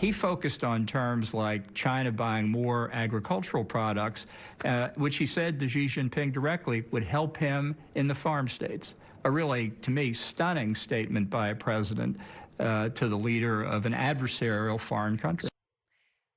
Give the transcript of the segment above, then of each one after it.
he focused on terms like China buying more agricultural products, which he said to Xi Jinping directly would help him in the farm states. A really, to me, stunning statement by a president to the leader of an adversarial foreign country.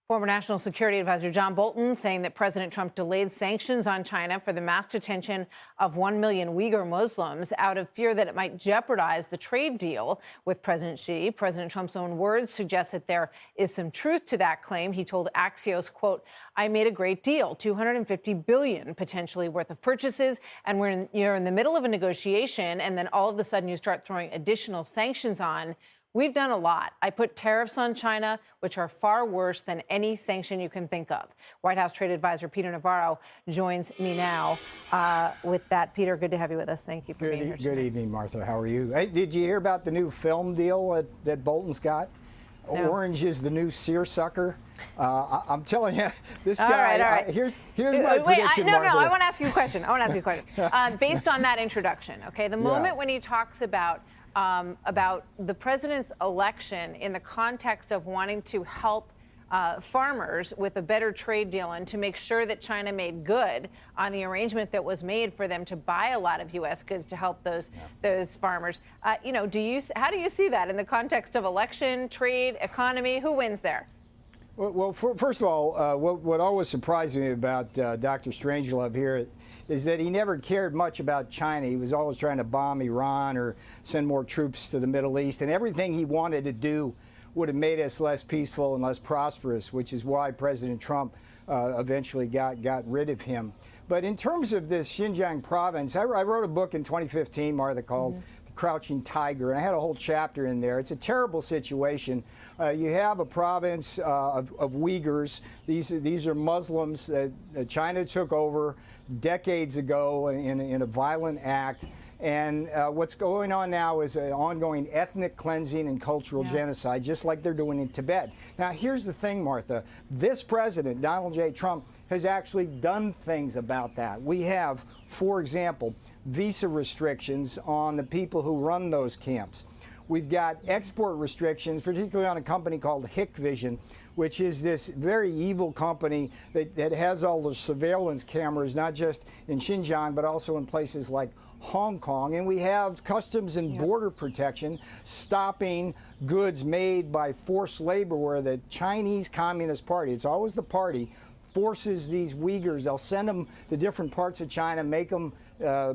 Former National Security Advisor John Bolton saying that President Trump delayed sanctions on China for the mass detention of 1 million Uyghur Muslims out of fear that it might jeopardize the trade deal with President Xi. President Trump's own words suggest that there is some truth to that claim. He told Axios, quote, "I made a great deal, $250 billion potentially worth of purchases, and you're in the middle of a negotiation, and then all of a sudden you start throwing additional sanctions on. We've done a lot. I put tariffs on China, which are far worse than any sanction you can think of." White House Trade Advisor Peter Navarro joins me now with that. Peter, good to have you with us. Thank you for being here today. Good evening, Martha. How are you? Hey, did you hear about the new film deal that Bolton's got? No. Orange is the new seersucker. I'm telling you, this guy. All right. Here's my prediction. No, I want to ask you a question. Based on that introduction, okay, the moment when he talks about the president's election in the context of wanting to help farmers with a better trade deal and to make sure that China made good on the arrangement that was made for them to buy a lot of U.S. goods to help those farmers. How do you see that in the context of election, trade, economy? Who wins there? Well, first of all, what always surprised me about Dr. Strangelove here is that he never cared much about China. He was always trying to bomb Iran or send more troops to the Middle East, and everything he wanted to do would have made us less peaceful and less prosperous, which is why President Trump eventually got rid of him. But in terms of this Xinjiang province, I wrote a book in 2015, Martha, called The Crouching Tiger, and I had a whole chapter in there. It's a terrible situation. You have a province of Uyghurs. These are Muslims that China took over decades ago in a violent act. And what's going on now is an ongoing ethnic cleansing and cultural genocide, just like they're doing in Tibet. Now, here's the thing, Martha. This president, Donald J. Trump, has actually done things about that. We have, for example, visa restrictions on the people who run those camps. We've got export restrictions, particularly on a company called Hikvision, which is this very evil company that has all the surveillance cameras, not just in Xinjiang, but also in places like Hong Kong. And we have Customs and Border Protection stopping goods made by forced labor, where the Chinese Communist Party, it's always the party, forces these Uyghurs. They'll send them to different parts of China, make them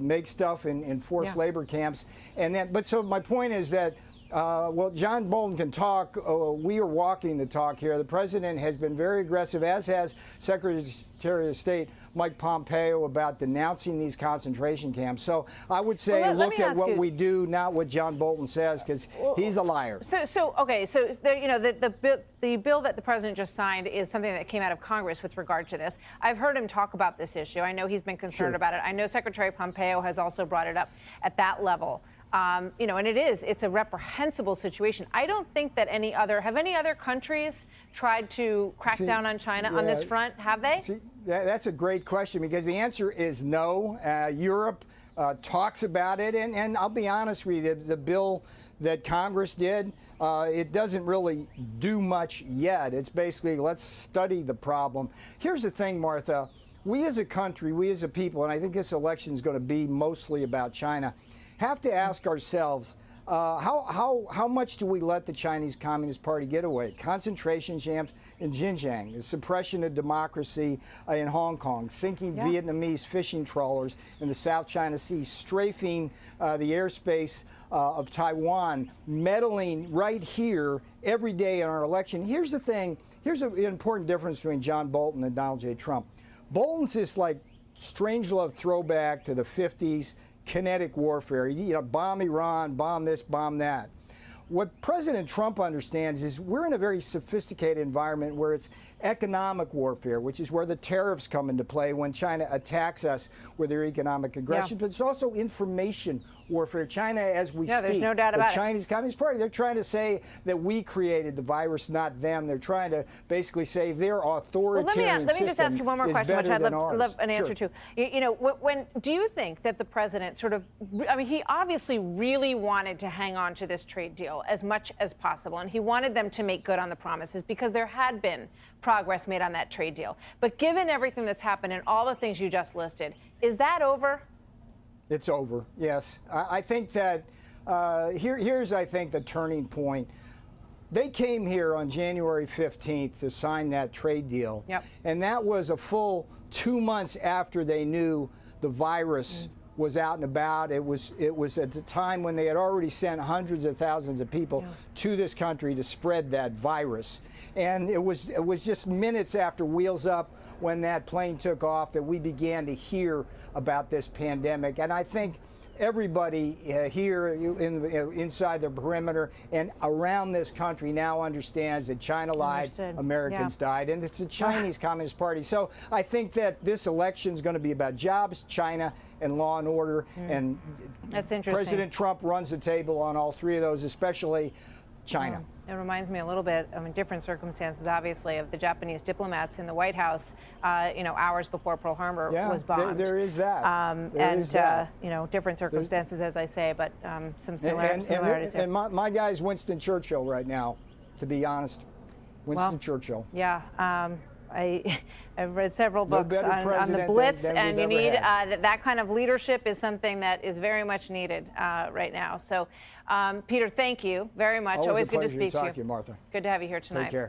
make stuff in forced labor camps. And then, but so my point is that, well, John Bolton can talk. We are walking the talk here. The president has been very aggressive, as has Secretary of State Mike Pompeo, about denouncing these concentration camps. So I would say look at what we do, not what John Bolton says, because he's a liar. So the bill that the president just signed is something that came out of Congress with regard to this. I've heard him talk about this issue. I know he's been concerned about it. I know Secretary Pompeo has also brought it up at that level. And it's a reprehensible situation. I don't think that have any other countries tried to crack down on China on this front? Have they? That's a great question, because the answer is no. Europe talks about it, and I'll be honest with you, the bill that Congress did, it doesn't really do much yet. It's basically, let's study the problem. Here's the thing, Martha. We as a country, we as a people, and I think this election is going to be mostly about China, have to ask ourselves, how much do we let the Chinese Communist Party get away? Concentration camps in Xinjiang, the suppression of democracy in Hong Kong, sinking Vietnamese fishing trawlers in the South China Sea, strafing the airspace of Taiwan, meddling right here every day in our election. Here's the thing. Here's an important difference between John Bolton and Donald J. Trump. Bolton's this like Strangelove throwback to the 50s. Kinetic warfare, bomb Iran, bomb this, bomb that. What President Trump understands is we're in a very sophisticated environment where it's economic warfare, which is where the tariffs come into play when China attacks us with their economic aggression. But it's also information warfare. China, as we speak, there's no doubt about the Chinese Communist Party, they're trying to say that we created the virus, not them. They're trying to basically say their authoritarian let me just ask you one more question, which I'd love an answer to. When do you think that the president he obviously really wanted to hang on to this trade deal? deal as much as possible. And he wanted them to make good on the promises because there had been progress made on that trade deal. But given everything that's happened and all the things you just listed, is that over? It's over, yes. I think that here's, I think, the turning point. They came here on January 15th to sign that trade deal. Yep. And that was a full 2 months after they knew the virus was out and about. It was at the time when they had already sent hundreds of thousands of people to this country to spread that virus. And it was just minutes after Wheels Up, when that plane took off, that we began to hear about this pandemic. And I think everybody here inside the perimeter and around this country now understands that China lied, Americans died, and it's the Chinese Communist Party. So I think that this election is going to be about jobs, China, and law and order. And that's interesting. President Trump runs the table on all three of those, especially China. It reminds me a little bit, in different circumstances, obviously, of the Japanese diplomats in the White House, hours before Pearl Harbor was bombed. There is that. Different circumstances, as I say, but some similarities. And my guy's Winston Churchill right now, to be honest. Winston Churchill. Yeah. I've read several books on the Blitz, and you need that kind of leadership is something that is very much needed right now. So, Peter, thank you very much. Always good to speak to you. Martha. Good to have you here tonight. Take care.